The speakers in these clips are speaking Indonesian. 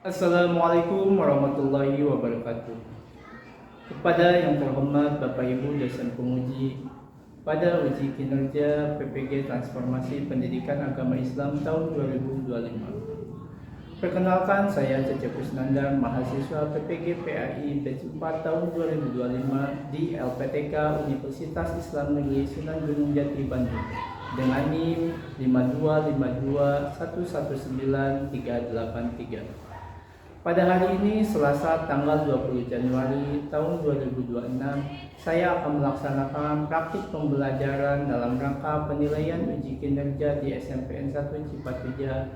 Assalamualaikum warahmatullahi wabarakatuh. Kepada yang terhormat Bapak Ibu dosen penguji, pada uji kinerja PPG Transformasi Pendidikan Agama Islam tahun 2025. Perkenalkan, saya Cecep Kusnandar, mahasiswa PPG PAI batch 4 tahun 2025 di LPTK Universitas Islam Negeri Sunan Gunung Jati, Bandung dengan NIM 525211938. Pada hari ini, Selasa tanggal 20 Januari tahun 2026, saya akan melaksanakan praktik pembelajaran dalam rangka penilaian uji kinerja di SMPN 1 Cipatujah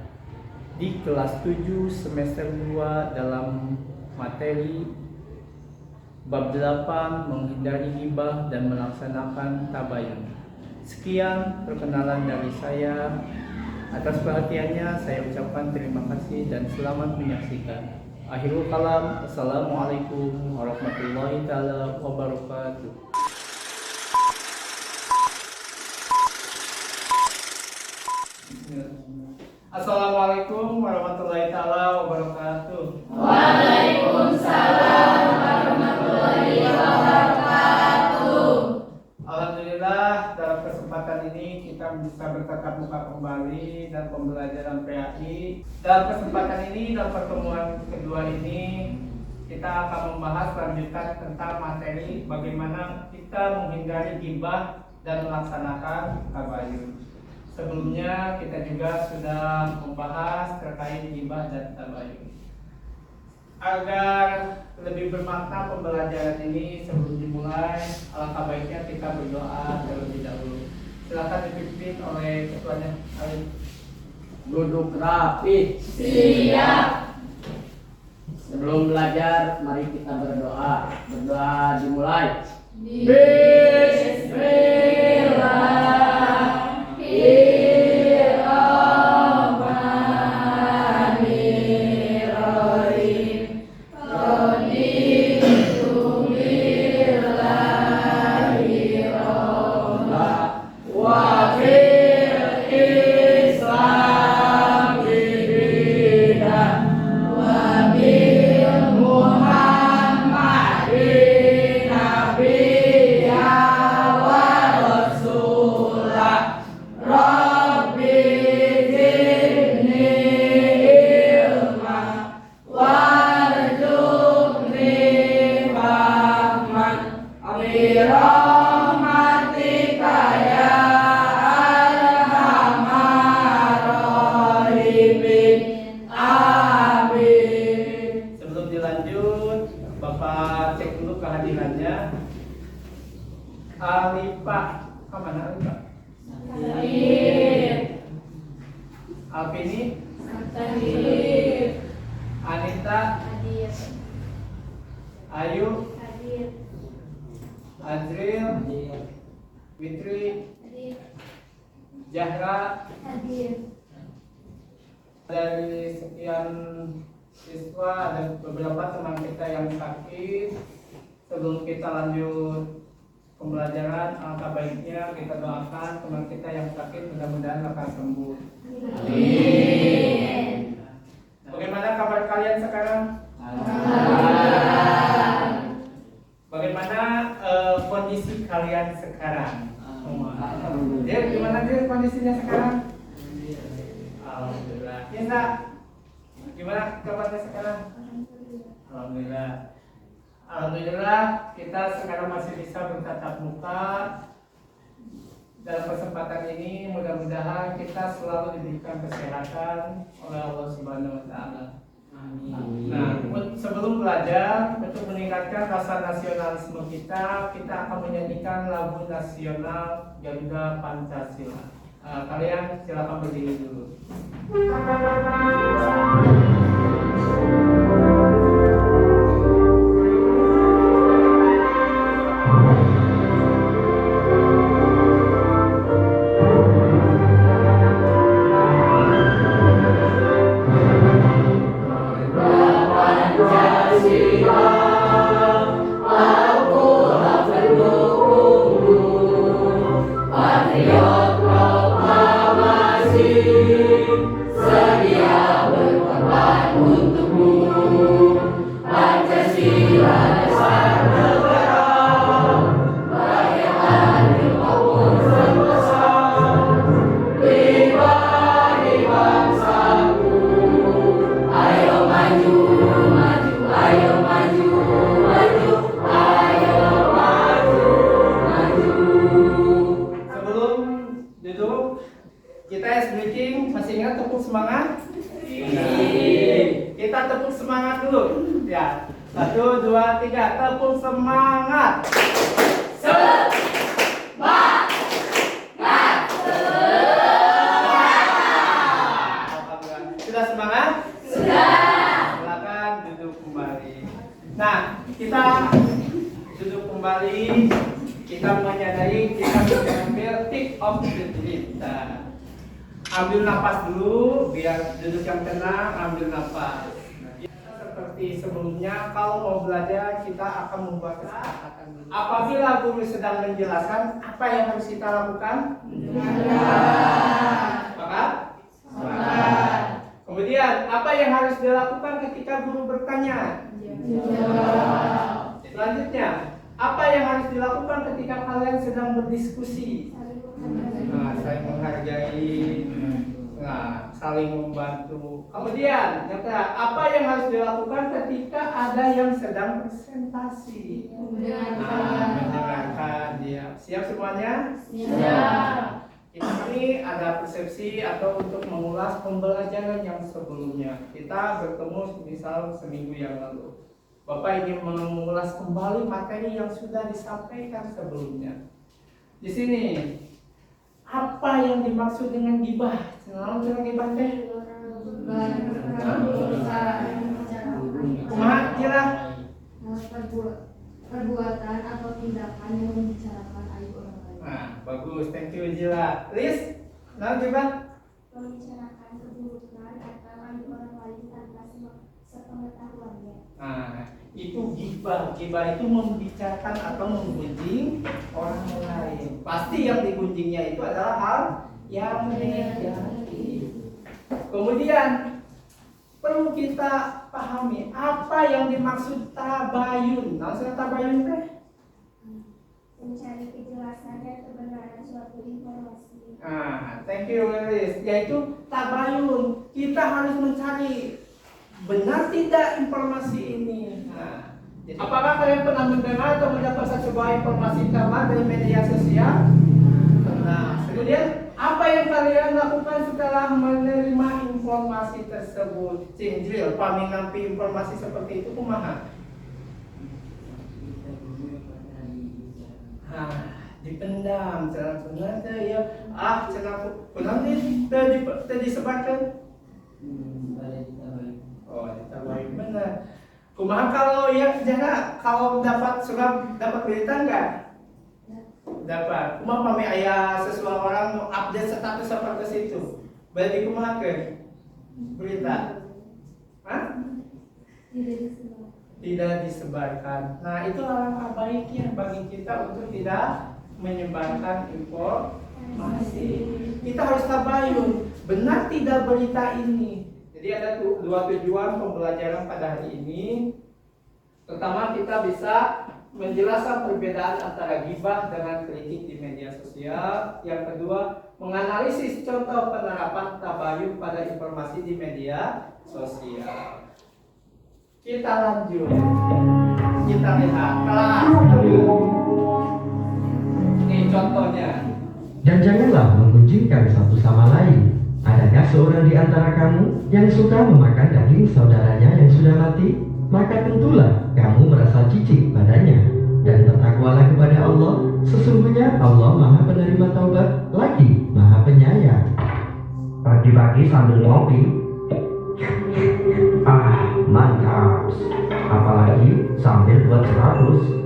di kelas 7 semester 2 dalam materi bab 8 menghindari ghibah dan melaksanakan tabayun. Sekian perkenalan dari saya. Atas perhatiannya saya ucapkan terima kasih dan selamat menyaksikan. Akhirul kalam, assalamualaikum warahmatullahi taala wabarakatuh. Assalamualaikum warahmatullahi taala wabarakatuh. Waalaikumsalam warahmatullahi wabarakatuh. Alhamdulillah, dalam kesempatan ini kita bisa bertatap muka kembali dan pembelajaran PAI. Dalam kesempatan ini, dalam pertemuan kedua ini, kita akan membahas lanjutan tentang materi bagaimana kita menghindari ghibah dan melaksanakan tabayun. Sebelumnya kita juga sudah membahas terkait ghibah dan tabayun. Agar lebih bermakna pembelajaran ini, sebelum dimulai, alangkah baiknya kita berdoa terlebih dahulu. Silakan dipimpin oleh ketuanya Alif. Duduk rapi. Siap. Sebelum belajar, mari kita berdoa. Berdoa dimulai. Sebelum dilanjut, Bapak cek dulu kehadirannya. Alifah, mana Alifah? Alvini, Anita, Ayu, Azril, Fitri, Zahra. Dari sekian siswa dan beberapa teman kita yang sakit, sebelum kita lanjut pembelajaran, alangkah baiknya kita doakan teman kita yang sakit mudah-mudahan akan sembuh. Amin. Bagaimana kabar kalian sekarang? Bagaimana kondisi kalian sekarang? Dia gimana dia kondisinya sekarang? Alhamdulillah. Ya, Nak. Gimana kabarnya sekarang? Alhamdulillah. Alhamdulillah kita sekarang masih bisa bertatap muka. Dalam kesempatan ini mudah-mudahan kita selalu diberikan kesehatan oleh Allah Subhanahu wa taala. Amin. Nah, sebelum belajar, untuk meningkatkan rasa nasionalisme kita akan menyanyikan lagu nasional Garuda Pancasila. Kalian silakan berdiri dulu. Sedia berkorban Kita ice breaking, masih ingat tepuk semangat? Kita tepuk semangat dulu. Ya, 1, 2, 3, tepuk semangat. Sudah semangat? Sudah. Silakan duduk kembali. Nah, kita duduk kembali. Kita menyadari kita mengambil take off the breath. Nah, ambil napas dulu biar duduk yang tenang. Ambil napas. Seperti sebelumnya, kalau mau belajar kita akan membuat kesepakatan dulu. Apabila guru sedang menjelaskan, apa yang harus kita lakukan? Sepakat? Sepakat. Kemudian, apa yang harus dilakukan ketika guru bertanya? Selanjutnya, apa yang harus dilakukan ketika kalian sedang berdiskusi? Nah, saling menghargai, nah, saling membantu. Kemudian, apa yang harus dilakukan ketika ada yang sedang presentasi? Nah, mendengarkan dia. Siap semuanya? Siap. Ini ada persepsi atau untuk mengulas pembelajaran yang sebelumnya. Kita bertemu misal seminggu yang lalu. Bapak ingin mengulas kembali materi yang sudah disampaikan sebelumnya. Di sini, apa yang dimaksud dengan gibah? Senang dengan gibah teh? Kira Perbuatan atau tindakan yang membicarakan aib orang lain. Nah, bagus, thank you Jila. Liz, nah gibah? Membicarakan keburukan atau aib orang lain tanpa sepengetahuannya. Nah, itu gibah. Gibah itu membicarakan atau menggunjing orang lain. Pasti yang digunjingnya itu adalah hal yang negatif. Kemudian perlu kita pahami apa yang dimaksud tabayun. Nah, tabayun teh? Mencari kejelasan dan kebenaran suatu informasi. Nah, thank you Liz. Yaitu tabayun. Kita harus mencari benar tidak informasi ini. Nah, apakah kalian pernah mendengar atau mendapatkan sebuah informasi tambahan dari media sosial? Nah, kemudian apa yang kalian lakukan setelah menerima informasi tersebut? Cinjil, pami nampi informasi seperti itu kumaha? Nah, dipendam, cenah teh ya. Cenah kunang teh disebarkan. Oh, ditawain benar. Kumaha kalau ya jana kalau dapat surat dapat berita enggak? Dapat. Kumaha pami aya seseorang mau update status seperti itu. Berarti kumaha ke berita? Hah? Tidak disebarkan. Nah, itu alangkah baiknya bagi kita untuk tidak menyebarkan informasi. Kita harus tabayun, benar tidak berita ini. Jadi ada dua tujuan pembelajaran pada hari ini. Pertama, kita bisa menjelaskan perbedaan antara gibah dengan kritik di media sosial. Yang kedua, menganalisis contoh penerapan tabayun pada informasi di media sosial. Kita lanjut. Kita lihat kelas. Ini contohnya. Dan janganlah menggunjingkan satu sama lain. Adakah seorang di antara kamu yang suka memakan daging saudaranya yang sudah mati? Maka tentulah kamu merasa jijik padanya. Dan bertakwalah kepada Allah. Sesungguhnya Allah Maha Penerima Taubat, lagi Maha Penyayang. Pagi-pagi sambil ngopi. Mantap. Apalagi sambil buat 100.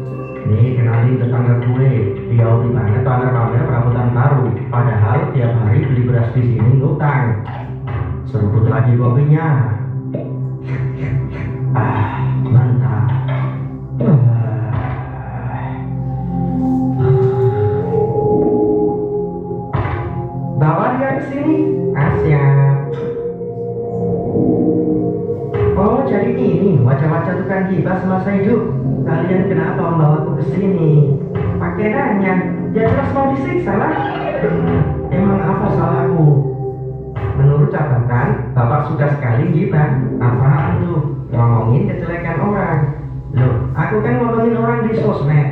Nih, kenalin tetangga gue. Dia hobi banget pamer-pamer perabotan baru. Padahal tiap hari beli beras di sini ngutang. Seruput lagi kopinya. Mantap. Bawa dia ke sini. Siap. Oh, jadi ini wajah-wajah tukang gibah semasa hidup. Kalian kenapa membawaku ke sini? Pakai nanya, ya jelas mau disiksa lah. Emang apa salahku? Menurut catatan, Bapak suka sekali gibah. Apaan tuh? Ngomongin kejelekan orang. Loh, aku kan ngomongin orang di sosmed.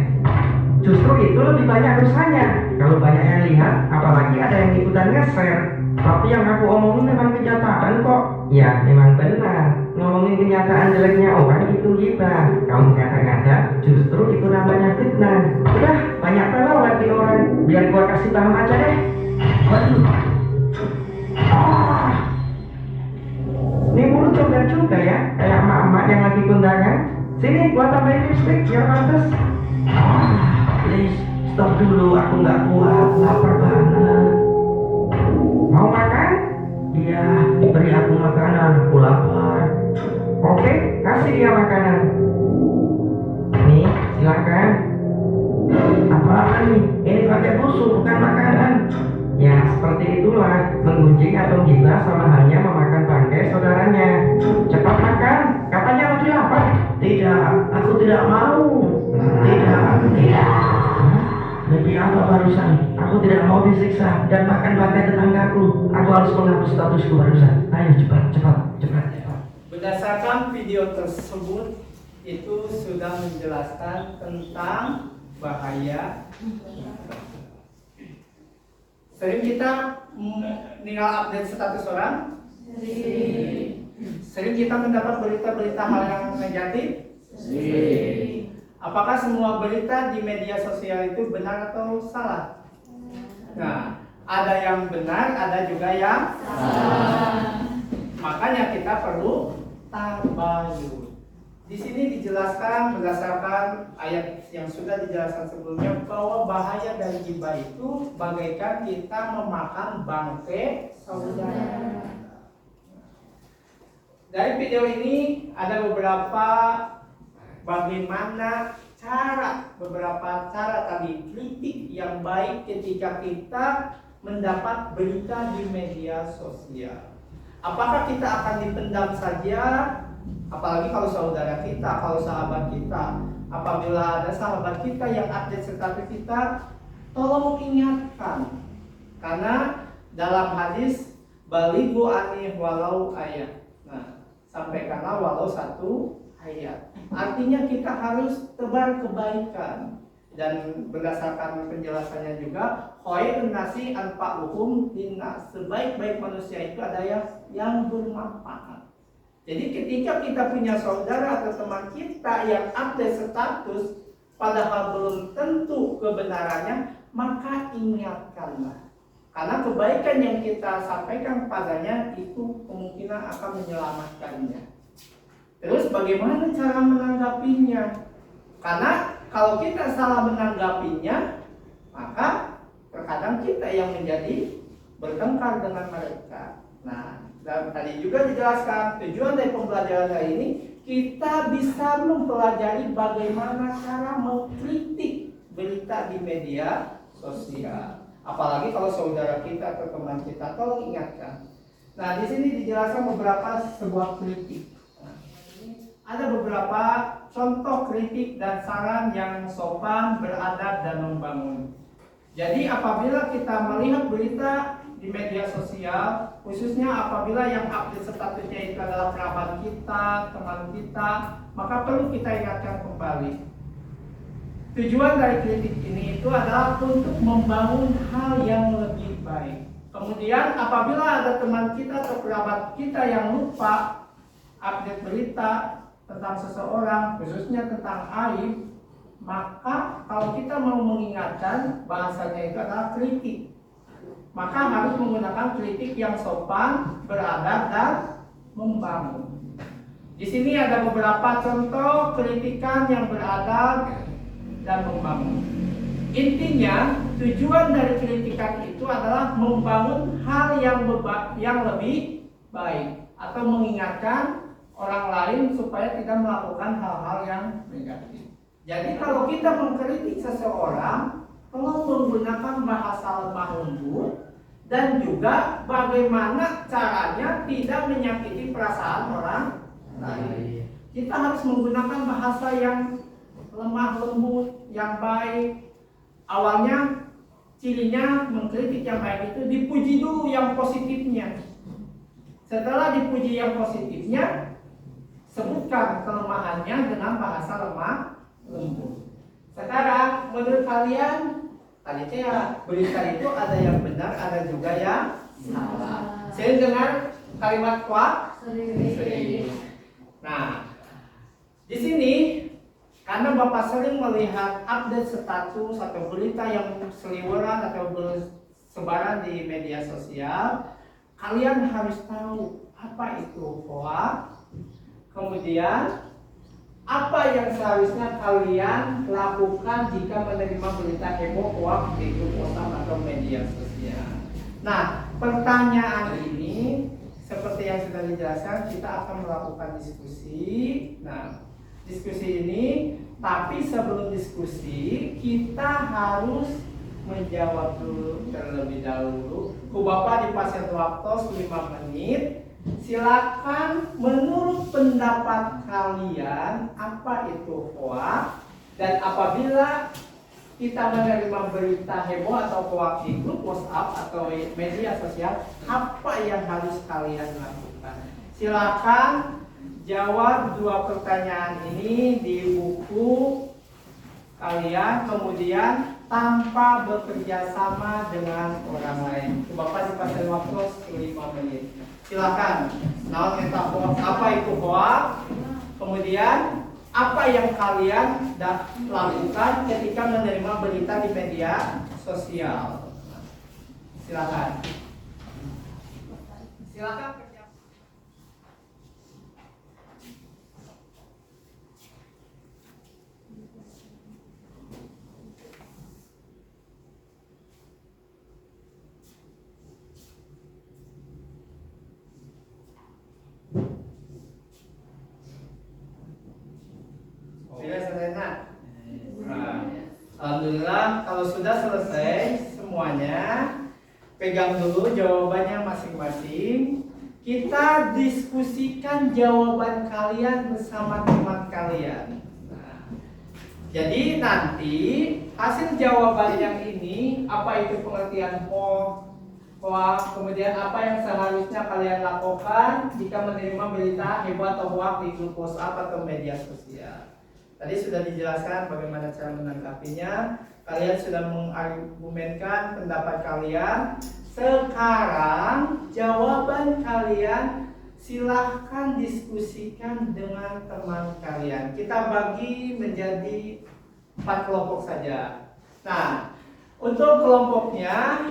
Justru itu lebih banyak dosanya. Kalau banyak yang lihat, apalagi ada yang ikutan nge-share. Tapi yang aku omongin memang kenyataan kok. Ya, memang benar. Ngomongin kenyataan jeleknya orang itu gibah. Kamu ngada-ngada, justru itu namanya fitnah. Udah, banyak terlewat di orang. Biar gua kasih tahu aja deh. Waduh. Ah. Ini mulut coba juga ya, kayak emak-emak yang lagi kondangan. Sini, gua tambahin lipstick, biar pantes. Please, stop dulu, aku nggak kuat, lapar banget. Mau makan? Iya, beri aku makanan, aku lapar. Oke, kasih dia makanan. Nih, silakan. Apaan nih? Ini pakai busuk, bukan makanan. Ya, seperti itulah, menggunjing atau gila sama halnya memakan bangkai saudaranya. Cepat makan, katanya lagi lapar. Tidak, aku tidak mau. Tidak. Lebih apa barusan? Aku tidak mau disiksa dan makan bangkai tetanggaku. Aku harus menghapus statusku barusan. Ayo cepat. Berdasarkan video tersebut itu sudah menjelaskan tentang bahaya. Sering kita tinggal update status orang? Sering kita mendapat berita-berita hal yang negatif? Apakah semua berita di media sosial itu benar atau salah? Nah, ada yang benar, ada juga yang salah. Makanya kita perlu tabayun. Di sini dijelaskan berdasarkan ayat yang sudah dijelaskan sebelumnya bahwa bahaya dari ghibah itu bagaikan kita memakan bangkai saudara. Dari video ini ada beberapa cara tadi kritik yang baik ketika kita mendapat berita di media sosial. Apakah kita akan dipendam saja? Apalagi kalau saudara kita, kalau sahabat kita. Apabila ada sahabat kita yang update status kita, tolong ingatkan. Karena dalam hadis balighu anni walau ayat. Nah, sampaikanlah walau satu ayat. Artinya kita harus tebar kebaikan. Dan berdasarkan penjelasannya juga, khairun nasi anfa'uhum linnas. Sebaik-baik manusia itu ada yang bermanfaat. Jadi ketika kita punya saudara atau teman kita yang update status padahal belum tentu kebenarannya, maka ingatkanlah. Karena kebaikan yang kita sampaikan padanya itu kemungkinan akan menyelamatkannya. Terus bagaimana cara menanggapinya? Karena kalau kita salah menanggapinya, maka terkadang kita yang menjadi bertengkar dengan mereka. Nah, dan tadi juga dijelaskan tujuan dari pembelajaran hari ini, kita bisa mempelajari bagaimana cara mengkritik berita di media sosial. Apalagi kalau saudara kita atau teman kita, tolong ingatkan. Nah, di sini dijelaskan beberapa sebuah kritik. Nah, ada beberapa contoh kritik dan saran yang sopan, beradab dan membangun. Jadi apabila kita melihat berita di media sosial, khususnya apabila yang update statusnya itu adalah kerabat kita, teman kita, maka perlu kita ingatkan kembali. Tujuan dari kritik ini itu adalah untuk membangun hal yang lebih baik. Kemudian apabila ada teman kita atau kerabat kita yang lupa update berita tentang seseorang, khususnya tentang aib, maka kalau kita mau mengingatkan, bahasanya itu adalah kritik. Maka harus menggunakan kritik yang sopan, beradab dan membangun. Di sini ada beberapa contoh kritikan yang beradab dan membangun. Intinya, tujuan dari kritikan itu adalah membangun hal yang lebih baik atau mengingatkan orang lain supaya tidak melakukan hal-hal yang negatif. Jadi kalau kita mengkritik seseorang, tolong menggunakan bahasa lemah lembut dan juga bagaimana caranya tidak menyakiti perasaan orang lain. Kita harus menggunakan bahasa yang lemah lembut, yang baik. Awalnya cirinya mengkritik yang baik itu dipuji dulu yang positifnya. Setelah dipuji yang positifnya, sebutkan kelemahannya dengan bahasa lemah lembut. Sekarang menurut kalian, tadi berita itu ada yang benar, ada juga yang Salah. Sering dengar kalimat kuat? Sering. Nah, di sini karena Bapak sering melihat update status atau berita yang seliweran atau bersebaran di media sosial, kalian harus tahu apa itu hoax. Kemudian apa yang seharusnya kalian lakukan jika menerima berita heboh hoax di grup WhatsApp atau media sosial. Nah, pertanyaan ini seperti yang sudah dijelaskan, kita akan melakukan diskusi. Nah, diskusi ini, tapi sebelum diskusi kita harus menjawab dulu terlebih dahulu. Bapak dipasang waktu 5 menit. Silakan menurut pendapat kalian apa itu hoax, dan apabila kita menerima berita heboh atau hoax di grup WhatsApp atau media sosial, apa yang harus kalian lakukan? Silakan jawab 2 pertanyaan ini di buku kalian, kemudian tanpa bekerja sama dengan orang lain. Bapak dipasang waktu 5 menit. Silakan. Apa itu hoax? Kemudian apa yang kalian lakukan ketika menerima berita di media sosial? Silakan. Silakan. Sudah selesai, Nak? Nah, alhamdulillah, kalau sudah selesai semuanya, pegang dulu jawabannya masing-masing. Kita diskusikan jawaban kalian bersama teman kalian. Nah, jadi nanti hasil jawaban yang ini, apa itu pengertian hoax, kemudian apa yang seharusnya kalian lakukan jika menerima berita heboh atau hoax di grup WhatsApp atau media sosial. Tadi sudah dijelaskan bagaimana cara menanggapinya. Kalian sudah mengargumenkan pendapat kalian. Sekarang jawaban kalian silahkan diskusikan dengan teman kalian. Kita bagi menjadi 4 kelompok saja. Nah, untuk kelompoknya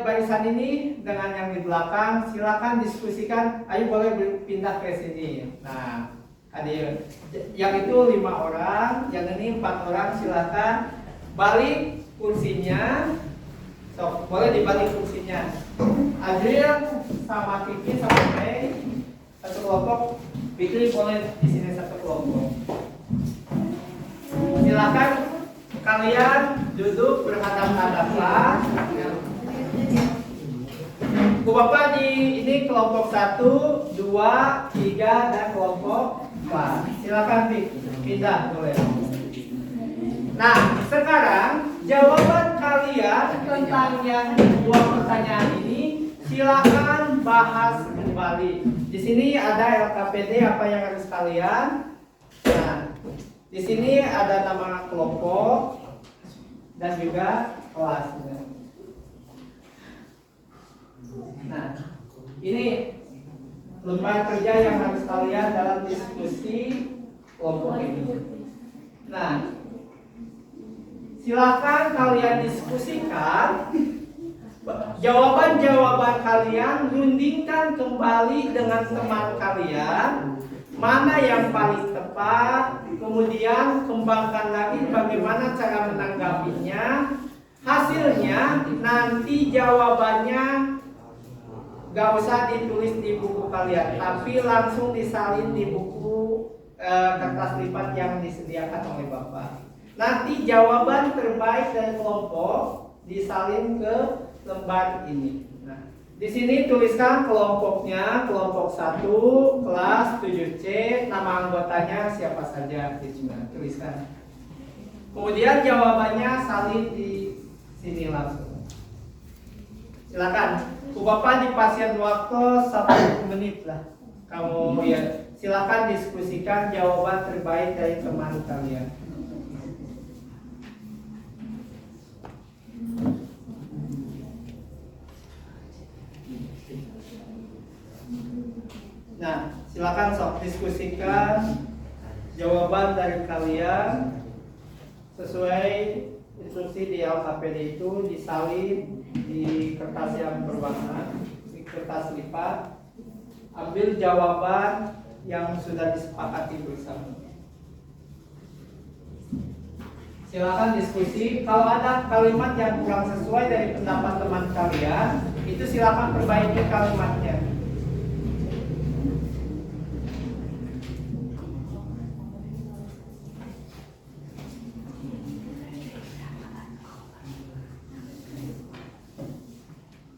barisan ini dengan yang di belakang silakan diskusikan. Ayo boleh pindah ke sini. Nah, hadir. Yang itu 5 orang, yang ini 4 orang, silakan balik kursinya. So, boleh dibalik kursinya. Adril sama Kiki sama Mei satu kelompok, Fikri boleh di sini satu kelompok. Silakan kalian duduk berhadapan-hadapan. Bapak di ini kelompok 1, 2, 3 dan kelompok 4. Silakan pindah boleh. Nah, sekarang jawaban kalian tentang yang 2 pertanyaan ini silakan bahas kembali. Di sini ada LKPD apa yang harus kalian. Nah, di sini ada nama kelompok dan juga kelas. Nah, ini lembar kerja yang harus kalian dalam diskusi kelompok ini. Nah, silakan kalian diskusikan jawaban-jawaban kalian, rundingkan kembali dengan teman kalian mana yang paling tepat, kemudian kembangkan lagi bagaimana cara menanggapinya. Hasilnya nanti jawabannya gak usah ditulis di buku kalian, tapi langsung disalin di buku kertas lipat yang disediakan oleh Bapak. Nanti jawaban terbaik dari kelompok disalin ke lembar ini. Nah, di sini tuliskan kelompoknya, kelompok 1, kelas 7C, nama anggotanya siapa saja, tuliskan. Kemudian jawabannya salin di sini langsung. Silakan. Bapak dipasien waktu 1 menit lah. Kamu ya, silakan diskusikan jawaban terbaik dari teman kalian. Nah, silakan sok diskusikan jawaban dari kalian sesuai instruksi di LKPD itu disalin di kertas yang berwarna, di kertas lipat. Ambil jawaban yang sudah disepakati bersama. Silakan diskusi. Kalau ada kalimat yang kurang sesuai dari pendapat teman kalian, itu silakan perbaiki kalimatnya.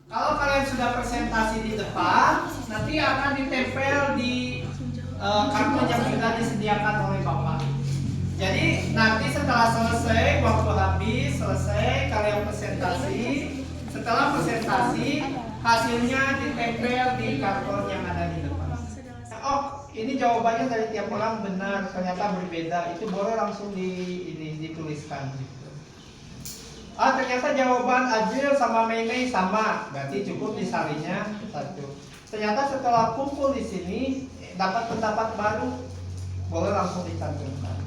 Kalau kalian sudah presentasi di depan, nanti akan ditempel di kartu yang sudah disediakan oleh Bapak. Jadi nanti setelah selesai, waktu habis, selesai kalian presentasi. Setelah presentasi, hasilnya ditempel di karton yang ada di depan. Oh, ini jawabannya dari tiap orang benar, ternyata berbeda. Itu boleh langsung dituliskan. Ah, ternyata jawaban Ajil sama Mei sama, berarti cukup disalinnya satu. Ternyata setelah kumpul di sini dapat pendapat baru, boleh langsung dicantumkan.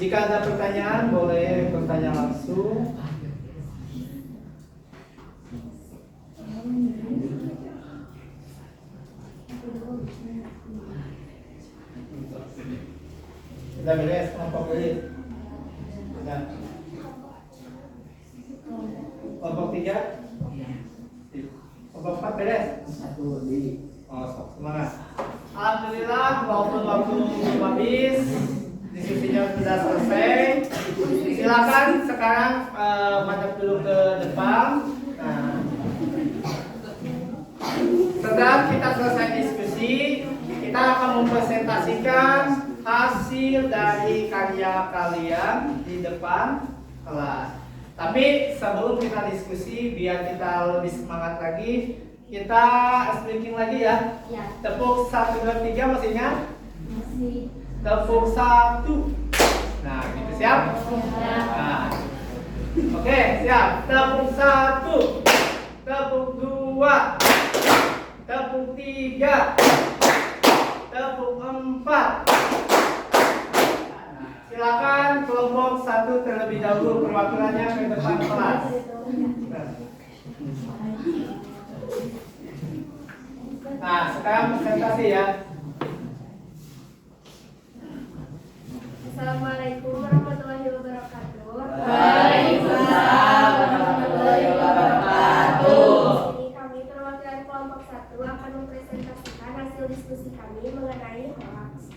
Jika ada pertanyaan, boleh bertanya langsung. Sudah beres, kelompok beres. Sudah. Kelompok 3? Kelompok 4 beres? Satu di. Oh, semangat. Alhamdulillah, walaupun waktu habis, diskusinya sudah selesai. Silakan sekarang madep dulu ke depan. Nah, setelah kita selesai diskusi, kita akan mempresentasikan hasil dari karya kalian di depan kelas. Tapi sebelum kita diskusi, biar kita lebih semangat lagi, kita speaking lagi ya. Ya. Tepuk 1, 2, 3 masih ingat? Masih. Tepuk 1. Nah, gitu siap? Nah. Oke, siap. Tepuk 1. Tepuk 2. Tepuk 3. Tepuk 4. Silakan kelompok 1 terlebih dahulu perwakilannya ke depan kelas. Nah, sekarang presentasi ya. Assalamualaikum warahmatullahi wabarakatuh. Waalaikumsalam warahmatullahi wabarakatuh. Di sini kami perwakilan kelompok 1 akan mempresentasikan hasil diskusi kami mengenai hoax.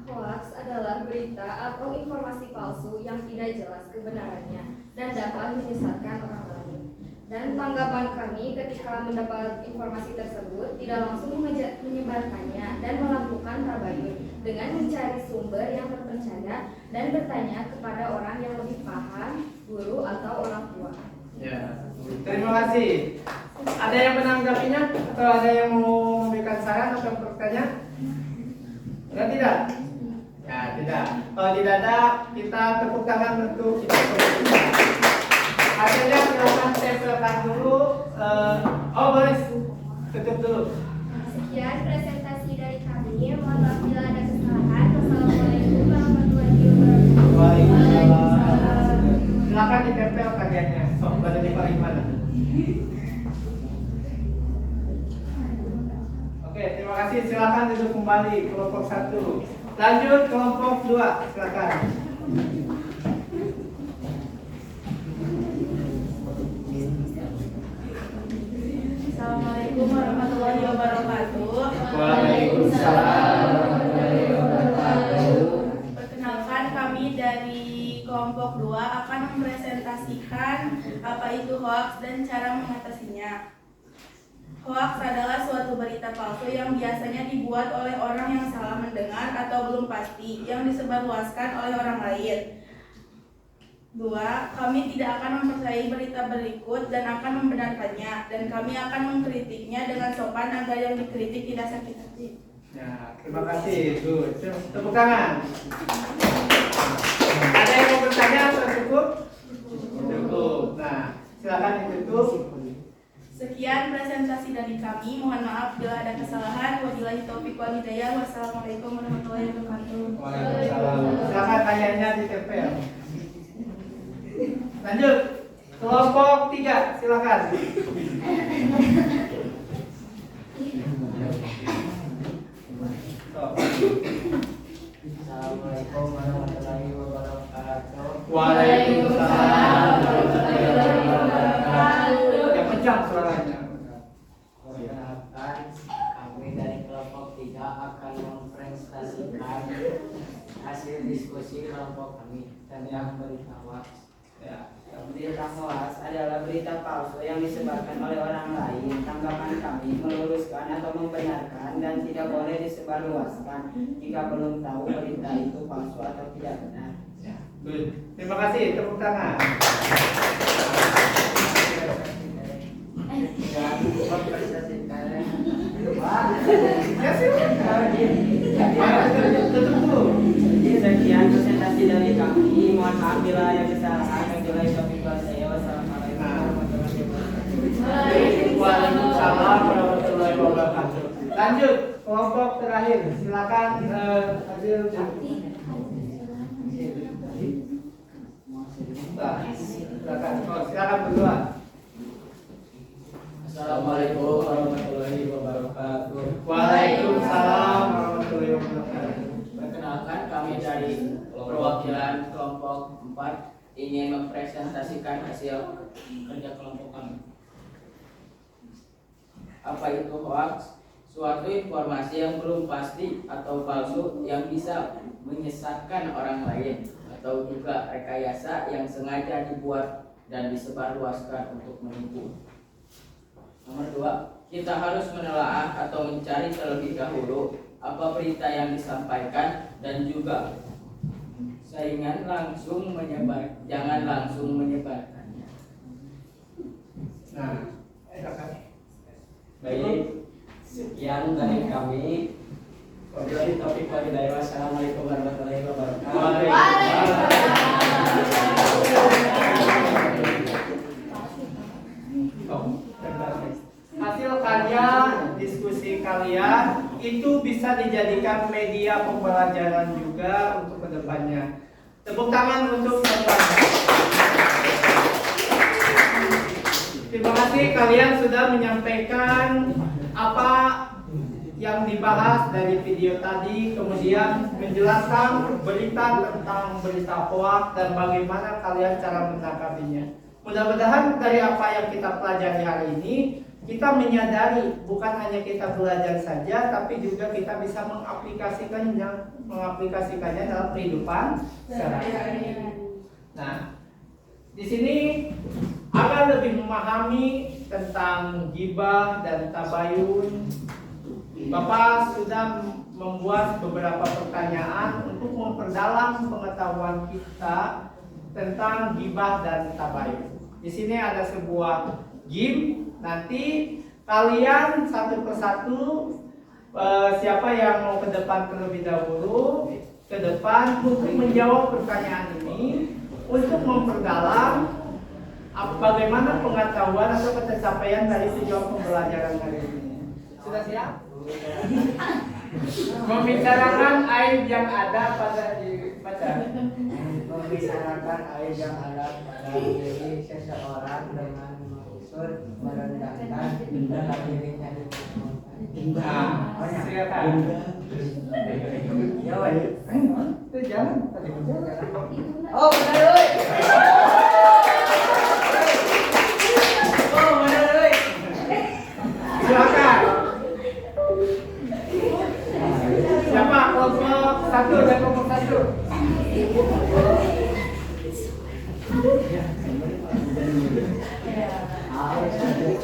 Hoax adalah berita atau informasi palsu yang tidak jelas kebenarannya dan dapat menyesatkan orang lain. Dan tanggapan kami ketika mendapat informasi tersebut tidak langsung menyebarkannya dan melakukan tabayun dengan mencari sumber yang terpercaya dan bertanya kepada orang yang lebih paham, guru atau orang tua. Ya, terima kasih. Ada yang menanggapinya atau ada yang mau memberikan saran atau bertanya? Ya, tidak? Ya, tidak. Kalau tidak ada, kita tepuk tangan untuk kita. Hasilnya silakan tempelkan dulu. Oh, boleh tutup dulu. Sekian presentasi dari kami. Mohon maaf bila ada kesalahan. Wassalamualaikum warahmatullahi wabarakatuh. Waalaikumsalam. Silakan ditempel karyanya. So, pada di paling mana? Oke, terima kasih. Silakan duduk kembali kelompok 1. Lanjut kelompok 2. Silakan. hoaks dan cara mengatasinya? Hoaks adalah suatu berita palsu yang biasanya dibuat oleh orang yang salah mendengar atau belum pasti, yang disebarluaskan oleh orang lain. 2. Kami tidak akan mempercayai berita berikut dan akan membenarkannya, dan kami akan mengkritiknya dengan sopan agar yang dikritik tidak sakit hati. Ya, terima kasih. Good. Tepuk tangan. Ada yang mau bertanya atau cukup? Cukup. Nah, silakan ditutup. Sekian presentasi dari kami. Mohon maaf bila ada kesalahan. Wabillahi taufiq wal hidayah. Wassalamualaikum warahmatullahi wabarakatuh. Waalaikumsalam. Silakan tanyanya di TPL. Lanjut. Kelompok 3, silakan. Assalamualaikum warahmatullahi wabarakatuh. Waalaikumsalam warahmatullahi wabarakatuh. Yang kencang suaranya. Perkenalkan, kami dari kelompok 3 akan mempresentasikan hasil diskusi kelompok kami tentang berita hoax. Ya. Berita hoax adalah berita palsu yang disebarkan oleh orang lain. Tanggapan kami meluruskan atau membenarkan dan tidak boleh disebarluaskan jika belum tahu berita itu palsu atau tidak benar. Good. Terima kasih. Tepuk tangan. Ya sih. Tutup dulu. Sekian presentasi dari kami. Mohon maaf bila ada kesalahan. Wabillahi taufiq wal hidayah. Wassalamualaikum warahmatullahi wabarakatuh. Waalaikumsalam warahmatullahi wabarakatuh. Lanjut, kelompok terakhir. Silakan hasil. Silakan. Oh, silakan berdua. Assalamualaikum warahmatullahi wabarakatuh. Waalaikumsalam warahmatullahi wabarakatuh. Perkenalkan, kami dari perwakilan kelompok 4 ingin mempresentasikan hasil kerja kelompok kami. Apa itu hoax? Suatu informasi yang belum pasti atau palsu yang bisa menyesatkan orang lain, atau juga rekayasa yang sengaja dibuat dan disebarluaskan untuk menipu. Nomor 2, kita harus menelaah atau mencari terlebih dahulu apa berita yang disampaikan dan juga jangan langsung menyebarkannya. Nah, Baik, sekian dari kami. Wabillahi taufiq wal hidayah. Wassalamualaikum warahmatullahi wabarakatuh. Hasil karya diskusi kalian itu bisa dijadikan media pembelajaran juga untuk kedepannya. Tepuk tangan untuk semuanya. Terima kasih kalian sudah menyampaikan apa yang dibahas dari video tadi, kemudian menjelaskan berita tentang berita hoax dan bagaimana kalian cara menangkapinya. Mudah-mudahan dari apa yang kita pelajari hari ini, kita menyadari bukan hanya kita belajar saja, tapi juga kita bisa mengaplikasikannya dalam kehidupan sehari-hari. Nah, di sini agar lebih memahami tentang ghibah dan tabayun, Bapak sudah membuat beberapa pertanyaan untuk memperdalam pengetahuan kita tentang ghibah dan tabayun. Di sini ada sebuah game. Nanti kalian satu persatu siapa yang mau ke depan terlebih dahulu ke depan untuk menjawab pertanyaan ini untuk memperdalam bagaimana pengetahuan atau pencapaian dari sejauh pembelajaran hari ini. Sudah siap? Membicarakan aib yang ada pada diri pacar. Membicarakan aib yang ada pada diri seseorang dengan merendahkan dalam dirinya. Nah, silakan. Ya, wajib. Itu jalan tadi. Oh, benar, woi. Oh, benar, woi. Silakan. Siapa kelompok 1 dan kelompok 1?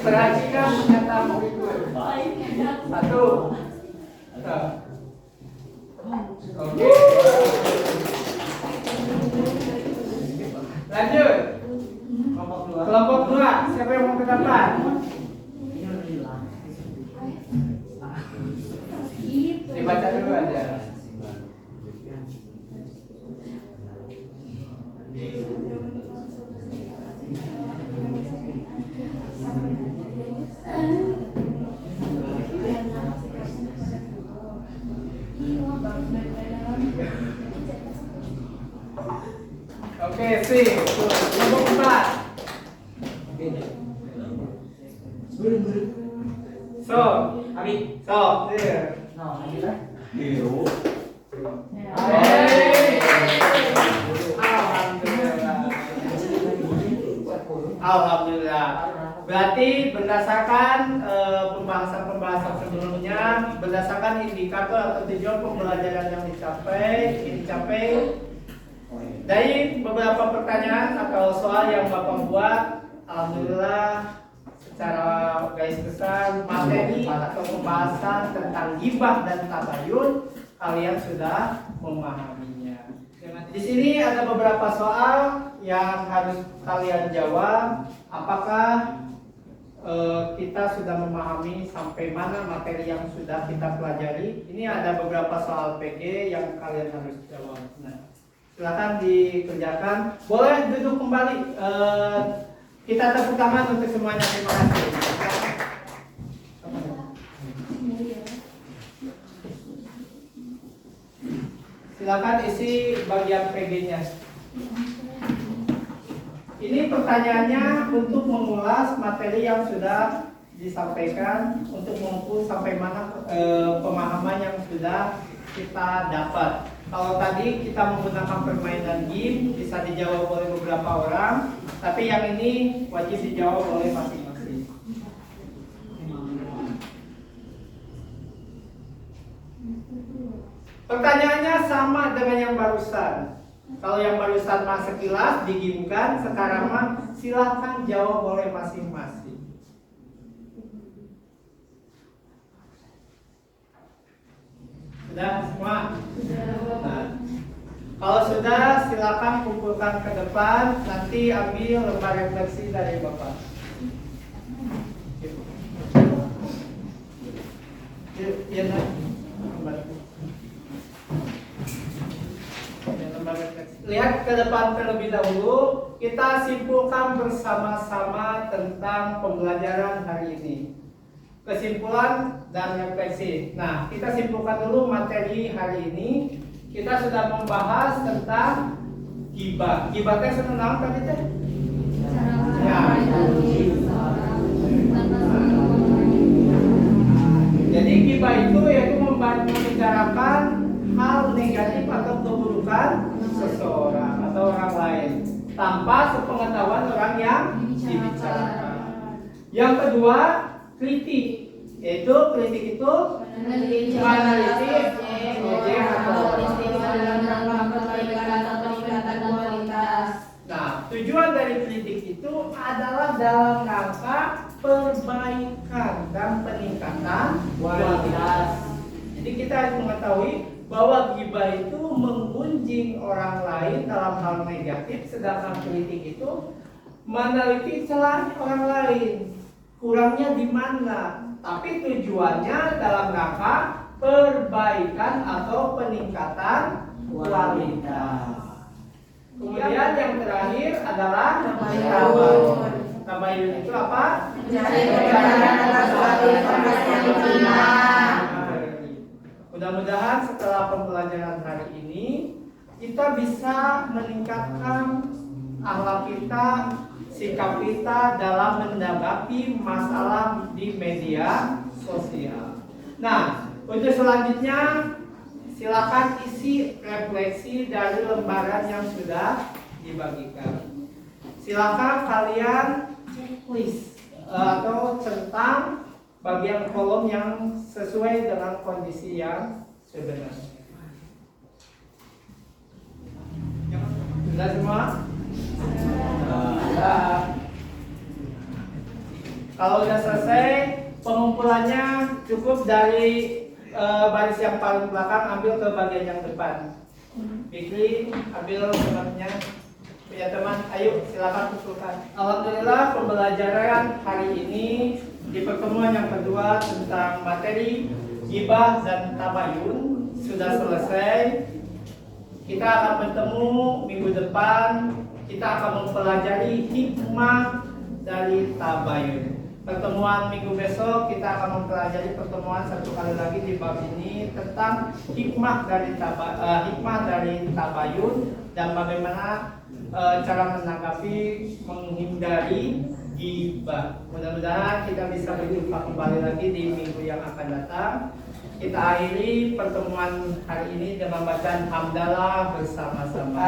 Perhatikan pernyataan berikut. Satu. Oke. Lanjut. Kelompok dua. Siapa yang mau ke depan? Dibaca dulu aja. Oke, sih. Kelompok empat. So, there. Alhamdulillah. Berarti berdasarkan pembahasan sebelumnya, berdasarkan indikator atau tujuan pembelajaran yang dicapai, dari beberapa pertanyaan atau soal yang Bapak buat, alhamdulillah secara garis besar materi atau pembahasan tentang ghibah dan tabayun kalian sudah memahaminya. Di sini ada beberapa soal yang harus kalian jawab. Apakah kita sudah memahami sampai mana materi yang sudah kita pelajari? Ini ada beberapa soal PG yang kalian harus jawab. Nah, silakan dikerjakan. Boleh duduk kembali. Kita tepuk tangan untuk semuanya. Terima kasih. Silakan isi bagian PG-nya. Ini pertanyaannya untuk mengulas materi yang sudah disampaikan, untuk mengukur sampai mana pemahaman yang sudah kita dapat. Kalau tadi kita menggunakan permainan game, bisa dijawab oleh beberapa orang, tapi yang ini wajib dijawab oleh masing-masing. Pertanyaannya sama dengan yang barusan. Kalau yang barusan mah sekilas digimkan, sekarang mah silahkan jawab oleh masing-masing. Sudah semua? Nah, kalau sudah silakan kumpulkan ke depan, nanti ambil lembar refleksi dari Bapak. Ya, lihat ke depan terlebih dahulu. Kita simpulkan bersama-sama tentang pembelajaran hari ini. Kesimpulan dan refleksi. Nah, kita simpulkan dulu materi hari ini. Kita sudah membahas tentang ghibah. Ghibah teh senang tadi teh? Ya. Jadi ghibah itu yaitu membicarakan hal negatif atau keburukan seseorang atau orang lain tanpa sepengetahuan orang yang dibicarakan. Yang kedua, kritik, yaitu kritik itu meneliti objek atau peningkatan kualitas. Nah, tujuan dari kritik itu adalah dalam rangka perbaikan dan peningkatan kualitas. Jadi kita harus mengetahui bahwa ghibah itu menggunjing orang lain dalam hal negatif, sedangkan kritik itu meneliti celah orang lain, kurangnya di mana, tapi tujuannya dalam rangka perbaikan atau peningkatan kualitas. Kemudian yang terakhir adalah tabayun. Tabayun itu apa? Mencari kebenaran atas suatu informasi yang diterima. Mudah-mudahan setelah pembelajaran hari ini kita bisa meningkatkan akhlak kita, sikap kita dalam menanggapi masalah di media sosial. Nah, untuk selanjutnya silakan isi refleksi dari lembaran yang sudah dibagikan. Silakan kalian checklist atau centang bagian kolom yang sesuai dengan kondisi yang sebenarnya. Sudah semua? Sudah. Kalau udah selesai pengumpulannya cukup dari baris yang paling belakang ambil ke bagian yang depan. Fikri ambil temannya, punya teman, ayo silakan kumpulkan. Alhamdulillah pembelajaran hari ini di pertemuan yang kedua tentang materi ghibah dan tabayun sudah selesai. Kita akan bertemu minggu depan. Kita akan mempelajari hikmah dari tabayun. Pertemuan minggu besok kita akan mempelajari pertemuan satu kali lagi di bab ini tentang hikmah dari tabayun dan bagaimana cara menanggapi menghindari ghibah. Mudah-mudahan kita bisa berjumpa kembali lagi di minggu yang akan datang. Kita akhiri pertemuan hari ini dengan bacaan hamdalah bersama-sama.